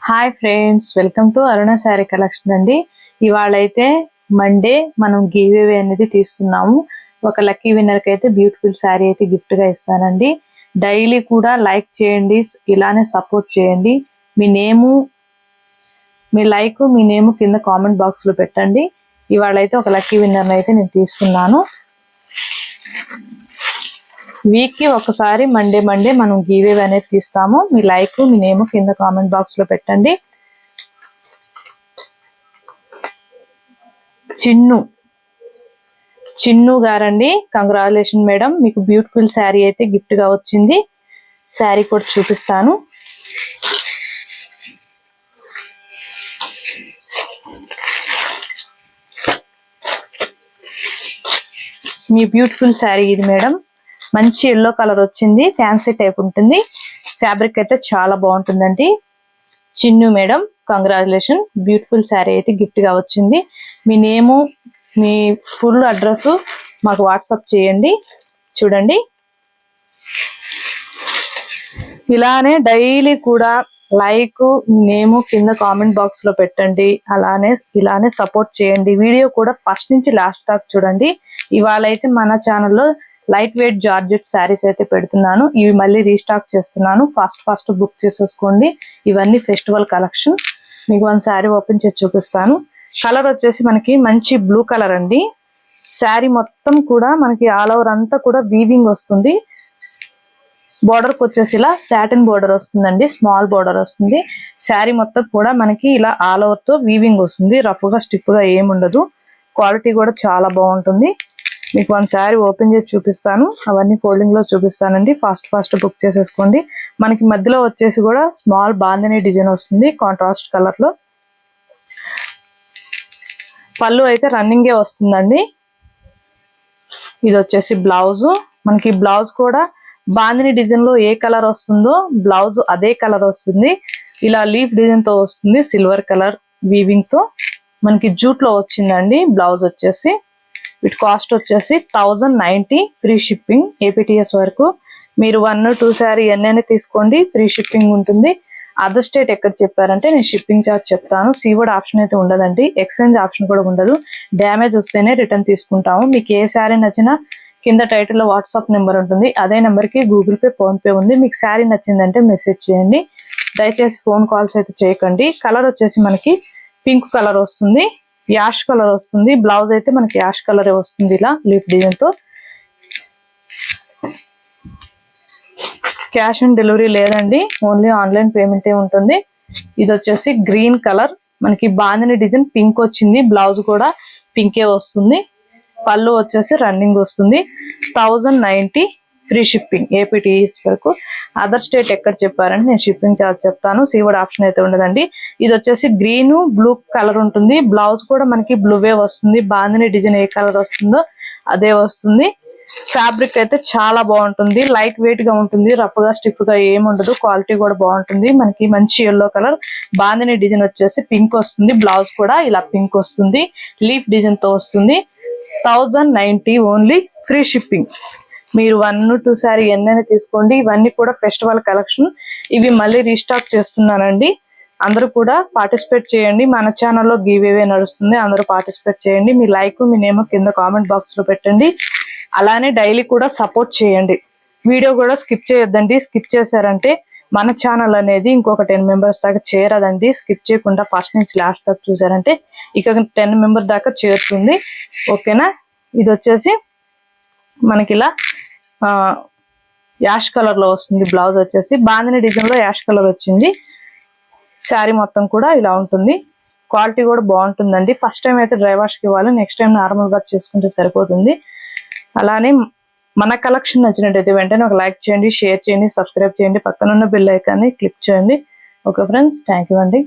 Hi friends, welcome to Aruna sari collection అండి. ఇవాళ అయితే మండే మనం గివ్ అవే అనేది తీస్తున్నాము. ఒక లక్కీ విన్నర్కి అయితే బ్యూటిఫుల్ శారీ అయితే గిఫ్ట్గా ఇస్తానండి. డైలీ కూడా లైక్ చేయండి, ఇలానే సపోర్ట్ చేయండి. మీ నేము, మీ లైక్, మీ నేము కింద కామెంట్ బాక్స్లో పెట్టండి. ఇవాళ అయితే ఒక లక్కీ విన్నర్ని అయితే నేను తీస్తున్నాను. వీక్ కి ఒకసారి మండే మనం గివ్ అవే అనేది తీస్తాము. మీ లైక్, మీ నేమ్ కింద కామెంట్ బాక్స్ లో పెట్టండి. చిన్ను గారండి, కంగ్రాచులేషన్ మేడం, మీకు బ్యూటిఫుల్ శారీ అయితే గిఫ్ట్ గా వచ్చింది. శారీ కూడా చూపిస్తాను. మీ బ్యూటిఫుల్ శారీ ఇది మేడం. మంచి ఎల్లో కలర్ వచ్చింది, ఫ్యాన్సీ టైప్ ఉంటుంది. ఫ్యాబ్రిక్ అయితే చాలా బాగుంటుందండి. Chinnu madam, congratulation, beautiful sari అయితే గిఫ్ట్ గా వచ్చింది. మీ నేము, మీ ఫుల్ అడ్రస్ మాకు వాట్సాప్ చేయండి. చూడండి, ఇలానే డైలీ కూడా లైక్, నేము కింద కామెంట్ బాక్స్ లో పెట్టండి. ఇలానే సపోర్ట్ చేయండి. వీడియో కూడా ఫస్ట్ నుంచి లాస్ట్ దాకా చూడండి. ఇవాళ అయితే మన ఛానల్లో లైట్ వెయిట్ జార్జెట్ శారీస్ అయితే పెడుతున్నాను. ఇవి మళ్ళీ రీస్టాక్ చేస్తున్నాను. ఫస్ట్ బుక్ చేసేసుకోండి. ఇవన్నీ ఫెస్టివల్ కలెక్షన్. మీకు వన్ శారీ ఓపెన్ చేసి చూపిస్తాను. కలర్ వచ్చేసి మనకి మంచి బ్లూ కలర్ అండి. శారీ మొత్తం కూడా మనకి ఆల్ ఓవర్ అంతా కూడా వీవింగ్ వస్తుంది. బోర్డర్కి వచ్చేసి ఇలా సాటిన్ బోర్డర్ వస్తుందండి, స్మాల్ బోర్డర్ వస్తుంది. శారీ మొత్తం కూడా మనకి ఇలా ఆల్ ఓవర్ తో వీవింగ్ వస్తుంది. రఫ్ గా స్టిఫ్ గా ఏముండదు. క్వాలిటీ కూడా చాలా బాగుంటుంది. మీకు వన్ శారీ ఓపెన్ చేసి చూపిస్తాను. అవన్నీ ఫోల్డింగ్ లో చూపిస్తానండి. ఫస్ట్ బుక్ చేసేసుకోండి. మనకి మధ్యలో వచ్చేసి కూడా స్మాల్ బాందిని డిజైన్ వస్తుంది కాంట్రాస్ట్ కలర్ లో. పళ్ళు అయితే రన్నింగే వస్తుందండి. ఇది వచ్చేసి బ్లౌజ్. మనకి బ్లౌజ్ కూడా బాందిని డిజైన్ లో ఏ కలర్ వస్తుందో బ్లౌజ్ అదే కలర్ వస్తుంది. ఇలా లీఫ్ డిజైన్ తో వస్తుంది, సిల్వర్ కలర్ వీవింగ్ తో. మనకి జూట్ లో వచ్చిందండి బ్లౌజ్ వచ్చేసి. వీటి కాస్ట్ వచ్చేసి 1090, ఫ్రీ షిప్పింగ్ ఏపీటీఎస్ వరకు. మీరు 1-2 శారీ ఎన్నైనా తీసుకోండి, ఫ్రీ షిప్పింగ్ ఉంటుంది. అదర్ స్టేట్ ఎక్కడ చెప్పారంటే నేను షిప్పింగ్ ఛార్జ్ చెప్తాను. సీవర్డ్ ఆప్షన్ అయితే ఉండదండి, ఎక్స్చేంజ్ ఆప్షన్ కూడా ఉండదు. డ్యామేజ్ వస్తేనే రిటర్న్ తీసుకుంటాము. మీకు ఏ శారీ నచ్చినా కింద టైటిల్ లో వాట్సాప్ నెంబర్ ఉంటుంది. అదే నెంబర్ కి గూగుల్ పే, ఫోన్ పే ఉంది. మీకు శారీ నచ్చిందంటే మెసేజ్ చేయండి. దయచేసి ఫోన్ కాల్స్ అయితే చేయకండి. కలర్ వచ్చేసి మనకి పింక్ కలర్ వస్తుంది, యాష్ కలర్ వస్తుంది. బ్లౌజ్ అయితే మనకి యాష్ కలరే వస్తుంది, ఇలా లీఫ్ డిజైన్ తో. క్యాష్ ఆన్ డెలివరీ లేదండి, ఓన్లీ ఆన్లైన్ పేమెంటే ఉంటుంది. ఇది వచ్చేసి గ్రీన్ కలర్, మనకి బాందిని డిజైన్ పింక్ వచ్చింది. బ్లౌజ్ కూడా పింకే వస్తుంది. పళ్ళు వచ్చేసి రన్నింగ్ వస్తుంది. 1090, ఫ్రీ షిప్పింగ్ ఏపీటీఎస్ వరకు. అదర్ స్టేట్ ఎక్కడ చెప్పారంటే నేను షిప్పింగ్ ఛార్జ్ చెప్తాను. సీవర్డ్ ఆప్షన్ అయితే ఉండదండి. ఇది వచ్చేసి గ్రీన్ బ్లూ కలర్ ఉంటుంది. బ్లౌజ్ కూడా మనకి బ్లూవే వస్తుంది. బాందిని డిజైన్ ఏ కలర్ వస్తుందో అదే వస్తుంది. ఫ్యాబ్రిక్ అయితే చాలా బాగుంటుంది, లైట్ వెయిట్ గా ఉంటుంది. రఫ్ గా స్టిఫ్ గా ఏముండదు. క్వాలిటీ కూడా బాగుంటుంది. మనకి మంచి ఎల్లో కలర్, బాందిని డిజైన్ వచ్చేసి పింక్ వస్తుంది. బ్లౌజ్ కూడా ఇలా పింక్ వస్తుంది, లీఫ్ డిజైన్ తో వస్తుంది. 1090 ఓన్లీ, ఫ్రీ షిప్పింగ్. మీరు 1-2 శారీ ఎన్నైనా తీసుకోండి. ఇవన్నీ కూడా ఫెస్టివల్ కలెక్షన్. ఇవి మళ్ళీ రీస్టాక్ చేస్తున్నానండి. అందరూ కూడా పార్టిసిపేట్ చేయండి. మన ఛానల్లో గివ్ అవే నడుస్తుంది, అందరూ పార్టిసిపేట్ చేయండి. మీ లైక్, మీ నేమ్ కింద కామెంట్ బాక్స్ లో పెట్టండి. అలానే డైలీ కూడా సపోర్ట్ చేయండి. వీడియో కూడా స్కిప్ చేయొద్దండి. స్కిప్ చేశారంటే మన ఛానల్ అనేది ఇంకొక 10 మెంబర్స్ దాకా చేరదండి. స్కిప్ చేయకుండా ఫస్ట్ నుంచి లాస్ట్ దాకా చూసారంటే ఇక 10 మెంబర్ దాకా చేరుతుంది. ఓకేనా. ఇది వచ్చేసి మనకి ఇలా యాష్ కలర్ లో వస్తుంది. బ్లౌజ్ వచ్చేసి బాందిని డిజైన్ లో యాష్ కలర్ వచ్చింది. శారీ మొత్తం కూడా ఇలా ఉంటుంది. క్వాలిటీ కూడా బాగుంటుందండి. ఫస్ట్ టైం అయితే డ్రై వాష్కి ఇవ్వాలి, నెక్స్ట్ టైం నార్మల్ గా చేసుకుంటే సరిపోతుంది. అలానే మన కలెక్షన్ నచ్చినట్టయితే వెంటనే ఒక లైక్ చేయండి, షేర్ చేయండి, సబ్స్క్రైబ్ చేయండి. పక్కనున్న బెల్ ఐకాన్ని క్లిక్ చేయండి. ఓకే ఫ్రెండ్స్, థ్యాంక్ యూ అండి.